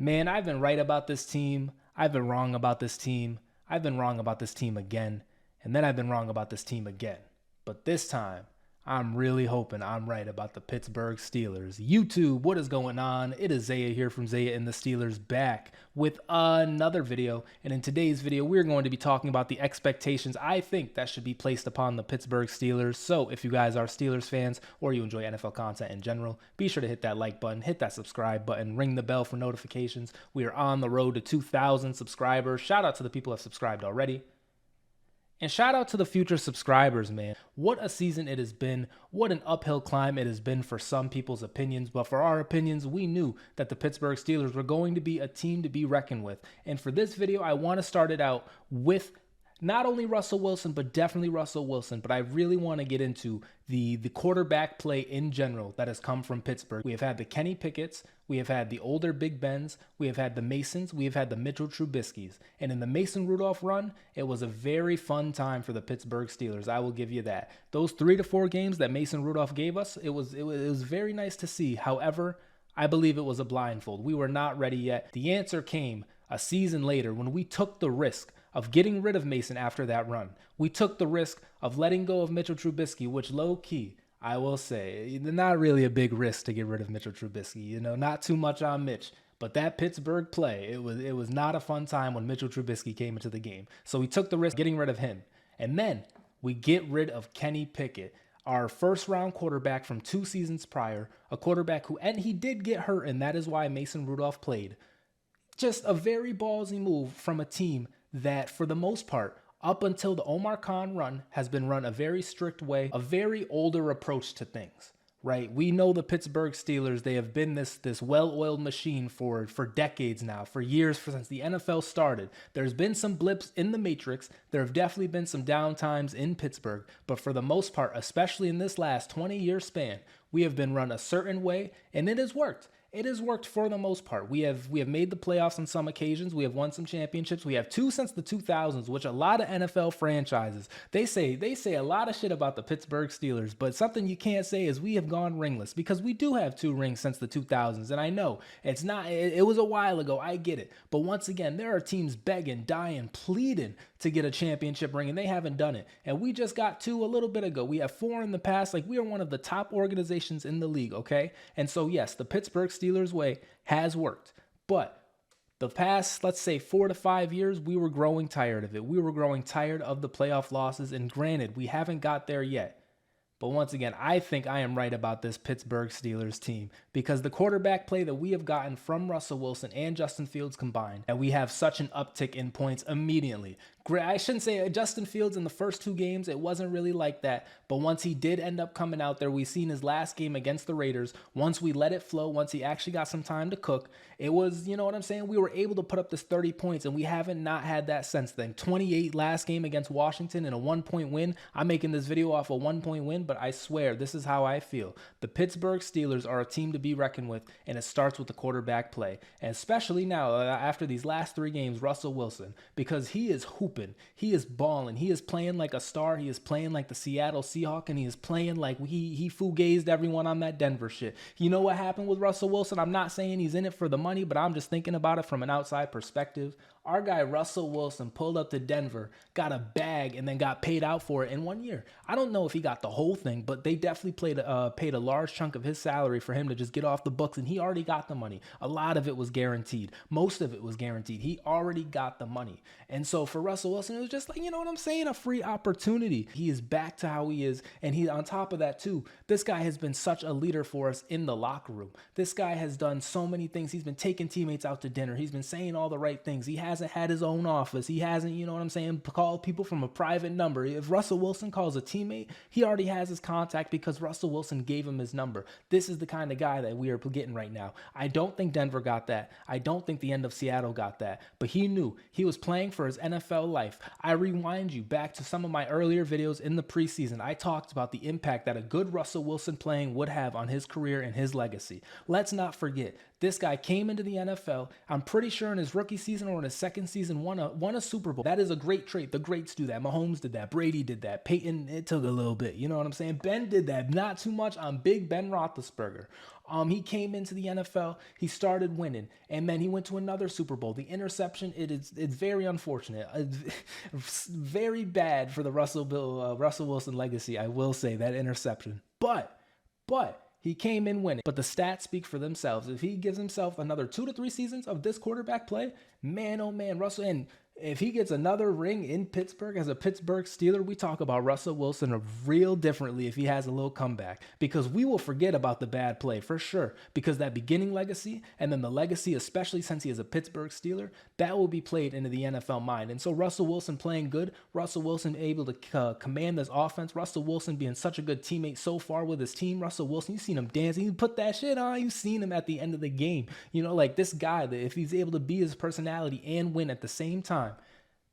Man, I've been right about this team. I've been wrong about this team. I've been wrong about this team again. And then I've been wrong about this team again. But this time, I'm really hoping I'm right about the Pittsburgh Steelers. YouTube, what is going on? It is Zaya here from Zaya&TheSteelers back with another video. And in today's video, we're going to be talking about the expectations I think that should be placed upon the Pittsburgh Steelers. So if you guys are Steelers fans or you enjoy NFL content in general, be sure to hit that like button, hit that subscribe button, ring the bell for notifications. We are on the road to 2,000 subscribers. Shout out to the people who have subscribed already. And shout out to the future subscribers, man. What a season it has been. What an uphill climb it has been for some people's opinions. But for our opinions, we knew that the Pittsburgh Steelers were going to be a team to be reckoned with. And for this video, I want to start it out with not only Russell Wilson, but definitely Russell Wilson. But I really want to get into the quarterback play in general that has come from Pittsburgh. We have had the Kenny Pickett's, we have had the older Big Bens, we have had the Masons, we have had the Mitchell Trubisky's. And in the Mason Rudolph run, it was a very fun time for the Pittsburgh Steelers. I will give you that. Those 3 to 4 games that Mason Rudolph gave us, it was very nice to see. However, I believe it was a blindfold. We were not ready yet. The answer came a season later when we took the risk of getting rid of Mason after that run. We took the risk of letting go of Mitchell Trubisky, which low-key, I will say, not really a big risk to get rid of Mitchell Trubisky. You know, not too much on Mitch. But that Pittsburgh play, it was not a fun time when Mitchell Trubisky came into the game. So we took the risk of getting rid of him. And then we get rid of Kenny Pickett, our first-round quarterback from 2 seasons prior, a quarterback who, and he did get hurt, and that is why Mason Rudolph played. Just a very ballsy move from a team that, for the most part, up until the Omar Khan run, has been run a very strict way, a very older approach to things, right? We know the Pittsburgh Steelers, they have been this well-oiled machine for decades now, for years, since the NFL started. There's been some blips in the matrix. There have definitely been some downtimes in Pittsburgh, but for the most part, especially in this last 20-year span, we have been run a certain way, and it has worked. It has worked for the most part. We have made the playoffs on some occasions. We have won some championships. We have 2 since the 2000s, which a lot of NFL franchises, they say a lot of shit about the Pittsburgh Steelers, but something you can't say is we have gone ringless, because we do have 2 rings since the 2000s. And I know it was a while ago. I get it. But once again, there are teams begging, dying, pleading to get a championship ring, and they haven't done it. And we just got 2 a little bit ago. We have 4 in the past. Like, we are one of the top organizations in the league, okay? And so, yes, the Pittsburgh Steelers way has worked. But the past, let's say 4 to 5 years, we were growing tired of it. We were growing tired of the playoff losses. And granted, we haven't got there yet. But once again, I think I am right about this Pittsburgh Steelers team, because the quarterback play that we have gotten from Russell Wilson and Justin Fields combined, and we have such an uptick in points immediately. I shouldn't say Justin Fields in the first 2 games, it wasn't really like that. But once he did end up coming out there, we seen his last game against the Raiders. Once we let it flow, once he actually got some time to cook, it was, you know what I'm saying? We were able to put up this 30 points, and we haven't not had that since then. 28 last game against Washington and a 1-point win. I'm making this video off a 1-point win, but I swear this is how I feel. The Pittsburgh Steelers are a team to be reckoned with, and it starts with the quarterback play. And especially now, after these last 3 games, Russell Wilson, because he is hooping. He is balling. He is playing like a star. He is playing like the Seattle Seahawk, and he is playing like he fugazed everyone on that Denver shit. You know what happened with Russell Wilson? I'm not saying he's in it for the money, but I'm just thinking about it from an outside perspective. Our guy Russell Wilson pulled up to Denver, got a bag, and then got paid out for it in 1 year. I don't know if he got the whole thing, but they definitely paid a large chunk of his salary for him to just get off the books, and he already got the money. A lot of it was guaranteed. Most of it was guaranteed. He already got the money. And so for Russell Wilson, it was just like, you know what I'm saying, a free opportunity. He is back to how he is, and he, on top of that too, this guy has been such a leader for us in the locker room. This guy has done so many things. He's been taking teammates out to dinner. He's been saying all the right things. He hasn't had his own office. He hasn't, you know what I'm saying, called people from a private number. If Russell Wilson calls a teammate, he already has his contact because Russell Wilson gave him his number. This is the kind of guy that we are getting right now. I don't think Denver got that. I don't think the end of Seattle got that. But he knew he was playing for his NFL life. I rewind you back to some of my earlier videos in the preseason. I talked about the impact that a good Russell Wilson playing would have on his career and his legacy. Let's not forget, this guy came into the NFL, I'm pretty sure in his rookie season or in his second season, won a Super Bowl. That is a great trait. The greats do that. Mahomes did that. Brady did that. Peyton, it took a little bit. You know what I'm saying? Ben did that. Not too much on Big Ben Roethlisberger. He came into the NFL, he started winning, and then he went to another Super Bowl. The interception, it's very unfortunate. It's very bad for the Russell Wilson legacy, I will say, that interception. But he came in winning. But the stats speak for themselves. If he gives himself another 2 to 3 seasons of this quarterback play, man, oh man, Russell, and if he gets another ring in Pittsburgh as a Pittsburgh Steeler, we talk about Russell Wilson real differently if he has a little comeback, because we will forget about the bad play for sure, because that beginning legacy and then the legacy, especially since he is a Pittsburgh Steeler, that will be played into the NFL mind. And so Russell Wilson playing good, Russell Wilson able to command this offense, Russell Wilson being such a good teammate so far with his team, Russell Wilson, you've seen him dancing, you put that shit on, you've seen him at the end of the game. You know, like this guy, that if he's able to be his personality and win at the same time,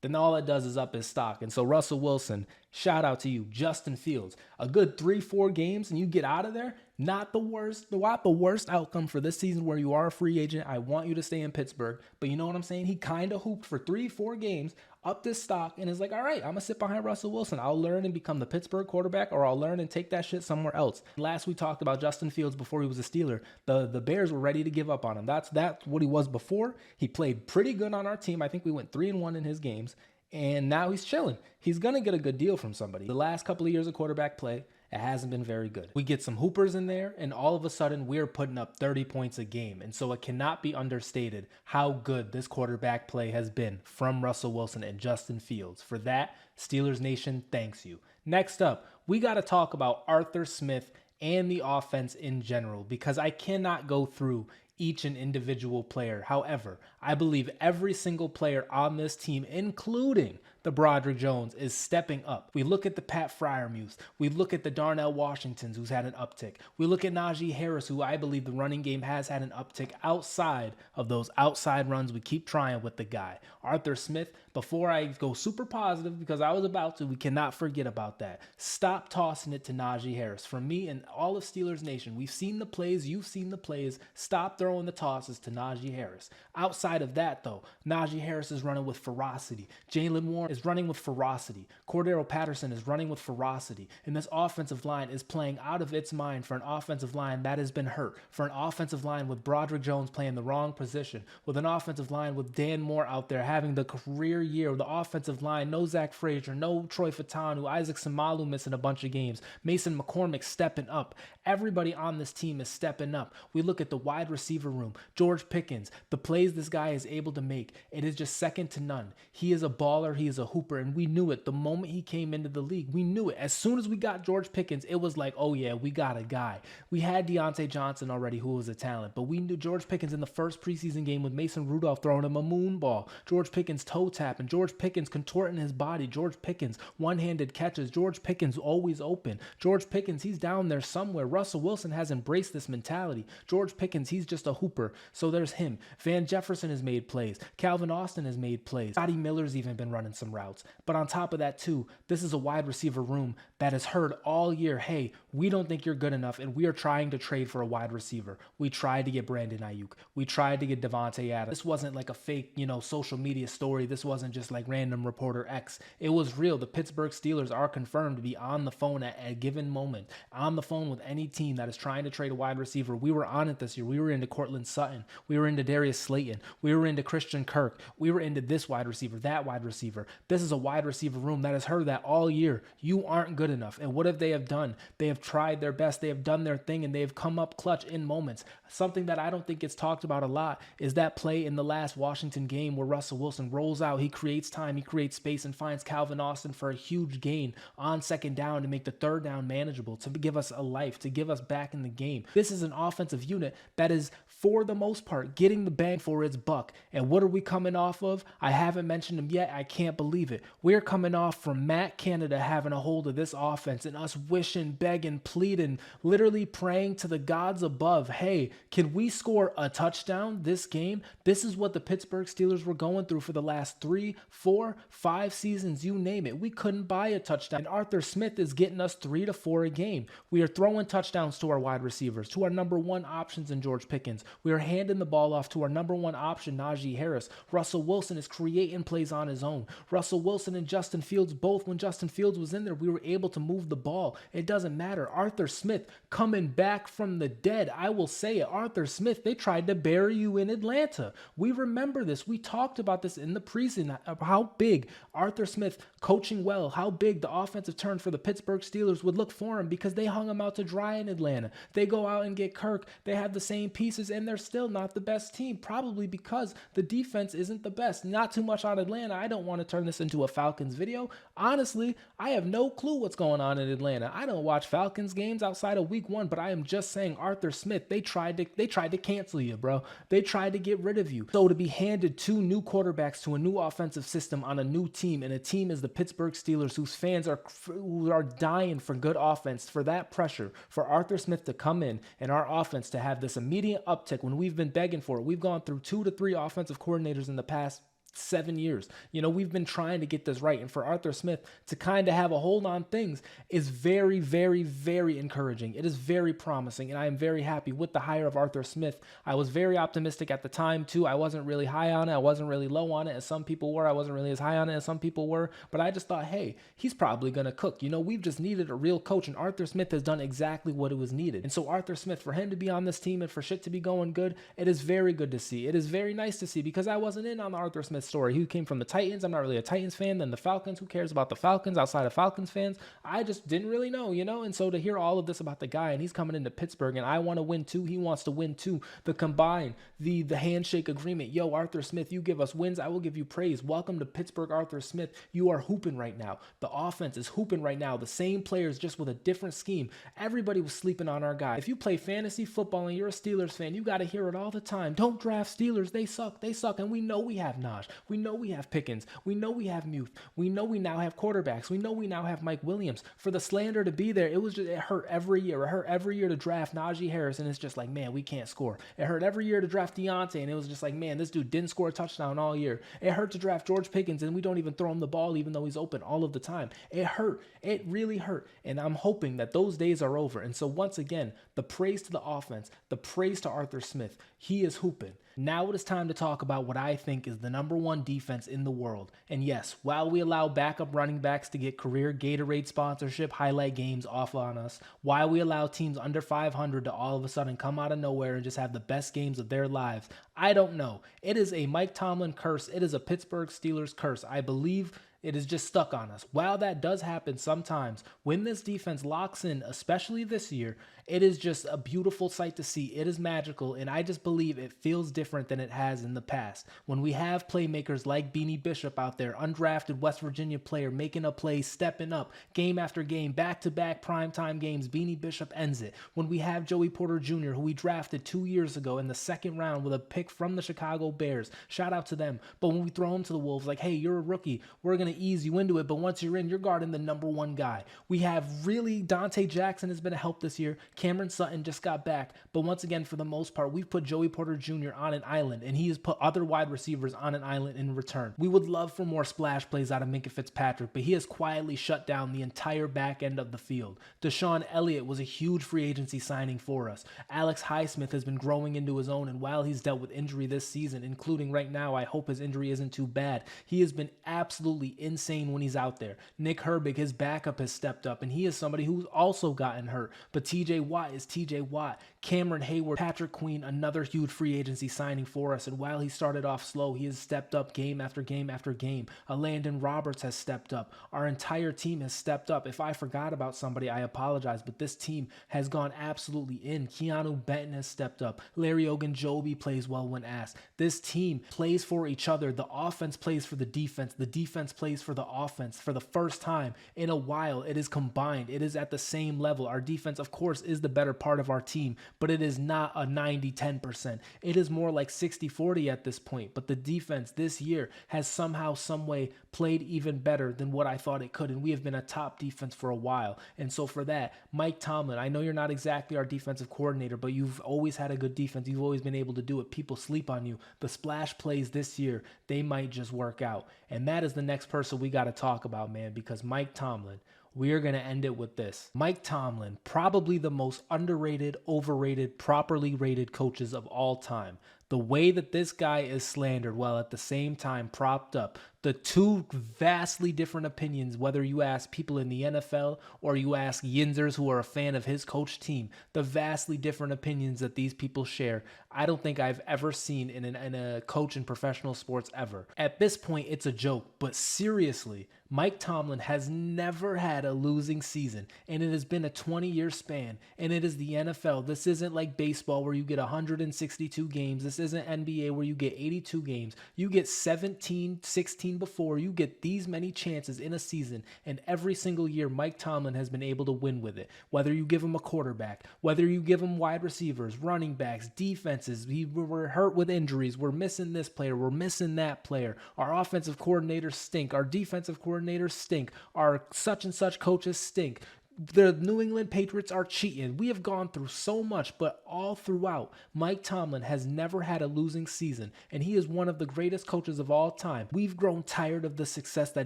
then all it does is up his stock. And so Russell Wilson, shout out to you. Justin Fields, a good 3-4 games and you get out of there. Not the worst outcome for this season where you are a free agent. I want you to stay in Pittsburgh. But you know what I'm saying? He kind of hooped for 3-4 games, upped his stock, and is like, all right, I'm going to sit behind Russell Wilson. I'll learn and become the Pittsburgh quarterback, or I'll learn and take that shit somewhere else. Last we talked about Justin Fields before he was a Steeler, the Bears were ready to give up on him. That's what he was before. He played pretty good on our team. I think we went 3-1 in his games, and now he's chilling. He's going to get a good deal from somebody. The last couple of years of quarterback play, it hasn't been very good. We get some hoopers in there, and all of a sudden, we're putting up 30 points a game. And so it cannot be understated how good this quarterback play has been from Russell Wilson and Justin Fields. For that, Steelers Nation thanks you. Next up, we got to talk about Arthur Smith and the offense in general, because I cannot go through each and individual player. However, I believe every single player on this team, including the Broderick Jones, is stepping up. We look at the Pat Freiermuths. We look at the Darnell Washingtons, who's had an uptick. We look at Najee Harris, who I believe the running game has had an uptick outside of those outside runs. We keep trying with the guy. Arthur Smith, before I go super positive, because I was about to, we cannot forget about that. Stop tossing it to Najee Harris. From me and all of Steelers Nation, we've seen the plays. You've seen the plays. Stop throwing the tosses to Najee Harris. Outside of that, though, Najee Harris is running with ferocity. Jalen Warren is running with ferocity. Cordero Patterson is running with ferocity. And this offensive line is playing out of its mind for an offensive line that has been hurt. For an offensive line with Broderick Jones playing the wrong position. With an offensive line with Dan Moore out there having the career year. The offensive line, no Zach Frazier, no Troy Fatanu, Isaac Samalu missing a bunch of games. Mason McCormick stepping up. Everybody on this team is stepping up. We look at the wide receiver room. George Pickens, the plays this guy is able to make, it is just second to none. He is a baller. He is a hooper, and we knew it the moment he came into the league. We knew it. As soon as we got George Pickens, it was like, oh yeah, we got a guy. We had Deontay Johnson already, who was a talent, but we knew George Pickens in the first preseason game with Mason Rudolph throwing him a moon ball. George Pickens toe tapping. George Pickens contorting his body. George Pickens one-handed catches. George Pickens always open. George Pickens, he's down there somewhere. Russell Wilson has embraced this mentality. George Pickens, he's just a hooper. So there's him. Van Jefferson has made plays. Calvin Austin has made plays. Scotty Miller's even been running some routes. But on top of that too, this is a wide receiver room that has heard all year, hey, we don't think you're good enough, and we are trying to trade for a wide receiver. We tried to get Brandon Ayuk. We tried to get Devontae Adams. This wasn't like a fake, social media story. This wasn't just like random reporter X. It was real. The Pittsburgh Steelers are confirmed to be on the phone at a given moment, on the phone with any team that is trying to trade a wide receiver. We were on it this year. We were into Cortland Sutton. We were into Darius Slayton. We were into Christian Kirk. We were into this wide receiver, that wide receiver. This is a wide receiver room that has heard that all year. You aren't good enough. And what have they have done? They have tried their best. They have done their thing, and they have come up clutch in moments. Something that I don't think gets talked about a lot is that play in the last Washington game where Russell Wilson rolls out. He creates time. He creates space and finds Calvin Austin for a huge gain on second down to make the third down manageable, to give us a life, to give us back in the game. This is an offensive unit that is, for the most part, getting the bang for its buck. And what are we coming off of? I haven't mentioned him yet. I can't believe it. We're coming off from Matt Canada having a hold of this offense and us wishing, begging, pleading, literally praying to the gods above, hey, can we score a touchdown this game? This is what the Pittsburgh Steelers were going through for the last 3, 4, 5 seasons, you name it. We couldn't buy a touchdown. And Arthur Smith is getting us 3 to 4 a game. We are throwing touchdowns to our wide receivers, to our number one options in George Pickens. We are handing the ball off to our number one option, Najee Harris. Russell Wilson is creating plays on his own. Russell Wilson and Justin Fields, both when Justin Fields was in there, we were able to move the ball. It doesn't matter. Arthur Smith coming back from the dead. I will say it. Arthur Smith, they tried to bury you in Atlanta. We remember this. We talked about this in the preseason, how big Arthur Smith coaching well, how big the offensive turn for the Pittsburgh Steelers would look for him because they hung him out to dry in Atlanta. They go out and get Kirk. They have the same pieces, and they're still not the best team, probably because the defense isn't the best. Not too much on Atlanta. I don't want to turn this into a Falcons video. Honestly, I have no clue what's going on in Atlanta. I don't watch Falcons games outside of week 1, but I am just saying Arthur Smith, they tried to cancel you, bro. They tried to get rid of you. So to be handed 2 new quarterbacks to a new offensive system on a new team, and a team is the Pittsburgh Steelers, whose fans are dying for good offense, for that pressure, for Arthur Smith to come in and our offense to have this immediate uptick when we've been begging for it. We've gone through 2 to 3 offensive coordinators in the past 7 years. We've been trying to get this right. And for Arthur Smith to kind of have a hold on things is very, very, very encouraging. It is very promising. And I am very happy with the hire of Arthur Smith. I was very optimistic at the time too. I wasn't really high on it. I wasn't really low on it as some people were. I wasn't really as high on it as some people were. But I just thought, hey, he's probably going to cook. We've just needed a real coach. And Arthur Smith has done exactly what it was needed. And so Arthur Smith, for him to be on this team and for shit to be going good, it is very good to see. It is very nice to see because I wasn't in on the Arthur Smith story. He came from the Titans. I'm not really a Titans fan. Then the Falcons. Who cares about the Falcons outside of Falcons fans? I just didn't really know, And so to hear all of this about the guy, and he's coming into Pittsburgh, and I want to win too. He wants to win too. The combine, the handshake agreement. Yo, Arthur Smith, you give us wins, I will give you praise. Welcome to Pittsburgh, Arthur Smith. You are hooping right now. The offense is hooping right now. The same players, just with a different scheme. Everybody was sleeping on our guy. If you play fantasy football and you're a Steelers fan, you got to hear it all the time. Don't draft Steelers. They suck. They suck. And we know we have Najee. We know we have Pickens. We know we have Muth. We know we now have quarterbacks. We know we now have Mike Williams. For the slander to be there, it hurt every year. It hurt every year to draft Najee Harris, and it's just like, man, we can't score. It hurt every year to draft Deontay, and it was just like, man, this dude didn't score a touchdown all year. It hurt to draft George Pickens, and we don't even throw him the ball even though he's open all of the time. It hurt. It really hurt, and I'm hoping that those days are over. And so once again, the praise to the offense, the praise to Arthur Smith. He is hooping. Now it is time to talk about what I think is the #1 defense in the world. And yes, while we allow backup running backs to get career Gatorade sponsorship highlight games off on us, while we allow teams under 500 to all of a sudden come out of nowhere and just have the best games of their lives, I don't know. It is a Mike Tomlin curse. It is a Pittsburgh Steelers curse. I believe it is just stuck on us. While that does happen sometimes, when this defense locks in, especially this year, it is just a beautiful sight to see. It is magical, and I just believe it feels different than it has in the past. When we have playmakers like Beanie Bishop out there, undrafted West Virginia player, making a play, stepping up, game after game, back-to-back primetime games, Beanie Bishop ends it. When we have Joey Porter Jr., who we drafted 2 years ago in the 2nd round with a pick from the Chicago Bears, shout out to them. But when we throw him to the Wolves, like, hey, you're a rookie, we're going to ease you into it, but once you're in, you're guarding the #1 guy. We have really, Dante Jackson has been a help this year. Cameron Sutton just got back, but once again, for the most part, we've put Joey Porter Jr. on an island, and he has put other wide receivers on an island in return. We would love for more splash plays out of Minkah Fitzpatrick, but he has quietly shut down the entire back end of the field. Deshaun Elliott was a huge free agency signing for us. Alex Highsmith has been growing into his own, and while he's dealt with injury this season, including right now, I hope his injury isn't too bad, he has been absolutely insane when he's out there. Nick Herbig, his backup, has stepped up, and he is somebody who's also gotten hurt, but TJ Watt is TJ Watt. Cameron Hayward, Patrick Queen, another huge free agency signing for us, and while he started off slow, he has stepped up game after game after game. Landon Roberts has stepped up. Our entire team has stepped up. If I forgot about somebody, I apologize, but this team has gone absolutely in. Keanu Benton has stepped up. Larry Ogunjobi plays well when asked. This team plays for each other. The offense plays for the defense. The defense plays for the offense. For the first time in a while, it is combined. It is at the same level. Our defense, of course, is the better part of our team, but it is not a 90-10%. It is more like 60-40 at this point, but the defense this year has somehow, some way played even better than what I thought it could, and we have been a top defense for a while. And so for that, Mike Tomlin, I know you're not exactly our defensive coordinator, but you've always had a good defense. You've always been able to do it. People sleep on you. The splash plays this year, they might just work out. And that is the next person we got to talk about, man, because Mike Tomlin, we are going to end it with this. Mike Tomlin, probably the most underrated, overrated, properly rated coaches of all time. The way that this guy is slandered while at the same time propped up, the two vastly different opinions, whether you ask people in the NFL or you ask Yinzers who are a fan of his coach team, the vastly different opinions that these people share, I don't think I've ever seen in a coach in professional sports ever. At this point, it's a joke, but seriously, Mike Tomlin has never had a losing season, and it has been a 20-year span, and it is the NFL. This isn't like baseball where you get 162 games. This isn't NBA where you get 82 games. You get 17, 16 before. You get these many chances in a season, and every single year Mike Tomlin has been able to win with it. Whether you give him a quarterback, whether you give him wide receivers, running backs, defenses, we're hurt with injuries, we're missing this player, we're missing that player. Our offensive coordinators stink, our defensive coordinators stink, our such and such coaches stink. The New England Patriots are cheating. We have gone through so much, but all throughout, Mike Tomlin has never had a losing season, and he is one of the greatest coaches of all time. We've grown tired of the success that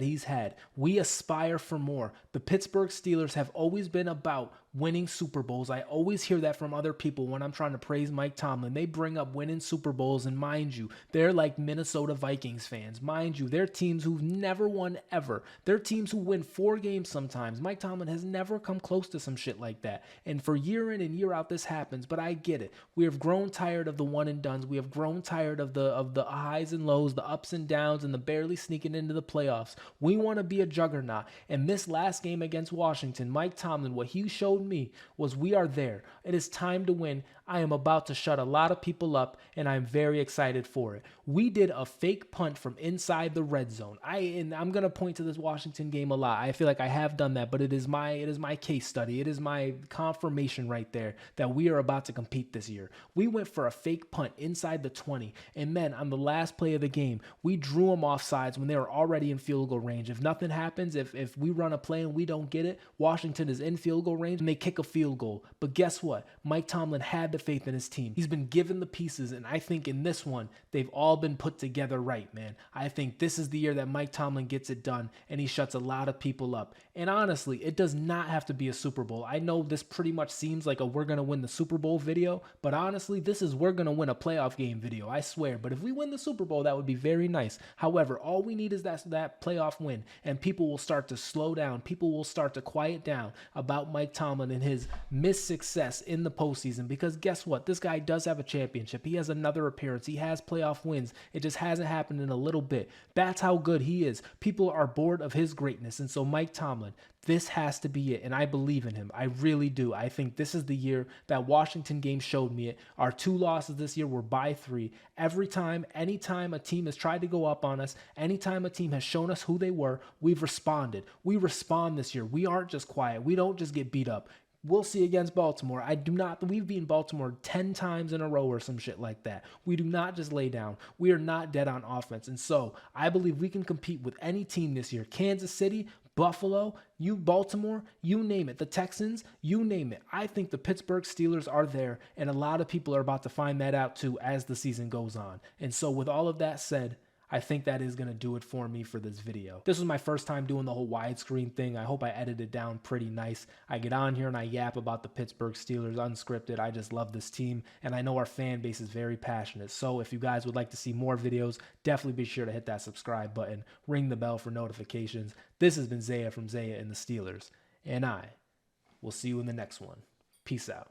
he's had. We aspire for more. The Pittsburgh Steelers have always been about winning Super Bowls. I always hear that from other people when I'm trying to praise Mike Tomlin. They bring up winning Super Bowls, and mind you, they're like Minnesota Vikings fans. Mind you, they're teams who've never won ever. They're teams who win 4 games sometimes. Mike Tomlin has never come close to some shit like that. And for year in and year out, this happens, but I get it. We have grown tired of the one and dones. We have grown tired of the highs and lows, the ups and downs, and the barely sneaking into the playoffs. We want to be a juggernaut. And this last game against Washington, Mike Tomlin, what he showed me was we are there. It is time to win. I am about to shut a lot of people up, and I'm very excited for it. We did a fake punt from inside the red zone. I'm going to point to this Washington game a lot. I feel like I have done that, but it is my case study. It is my confirmation right there that we are about to compete this year. We went for a fake punt inside the 20, and then on the last play of the game, we drew them off sides when they were already in field goal range. If nothing happens, if we run a play and we don't get it, Washington is in field goal range and they kick a field goal. But guess what? Mike Tomlin had the faith in his team. He's been given the pieces, and I think in this one, they've all been put together right, man. I think this is the year that Mike Tomlin gets it done, and he shuts a lot of people up. And honestly, it does not have to be a Super Bowl. I know this pretty much seems like a we're going to win the Super Bowl video, but honestly, this is we're going to win a playoff game video, I swear. But if we win the Super Bowl, that would be very nice. However, all we need is that playoff win, and people will start to slow down. People will start to quiet down about Mike Tomlin and his missed success in the postseason, because guess what? This guy does have a championship. He has another appearance. He has playoff wins. It just hasn't happened in a little bit. That's how good he is. People are bored of his greatness, and so Mike Tomlin, this has to be it, and I believe in him. I really do. I think this is the year. That Washington game showed me it. Our 2 losses this year were by 3. Every time, anytime a team has tried to go up on us, anytime a team has shown us who they were, we've responded. We respond this year. We aren't just quiet. We don't just get beat up. We'll see against Baltimore. We've beaten Baltimore 10 times in a row or some shit like that. We do not just lay down. We are not dead on offense. And so I believe we can compete with any team this year. Kansas City, Buffalo, Baltimore, you name it. The Texans, you name it. I think the Pittsburgh Steelers are there, and a lot of people are about to find that out too as the season goes on. And so with all of that said, I think that is going to do it for me for this video. This was my first time doing the whole widescreen thing. I hope I edited it down pretty nice. I get on here and I yap about the Pittsburgh Steelers unscripted. I just love this team, and I know our fan base is very passionate. So if you guys would like to see more videos, definitely be sure to hit that subscribe button, ring the bell for notifications. This has been Zaya from Zaya and the Steelers, and I will see you in the next one. Peace out.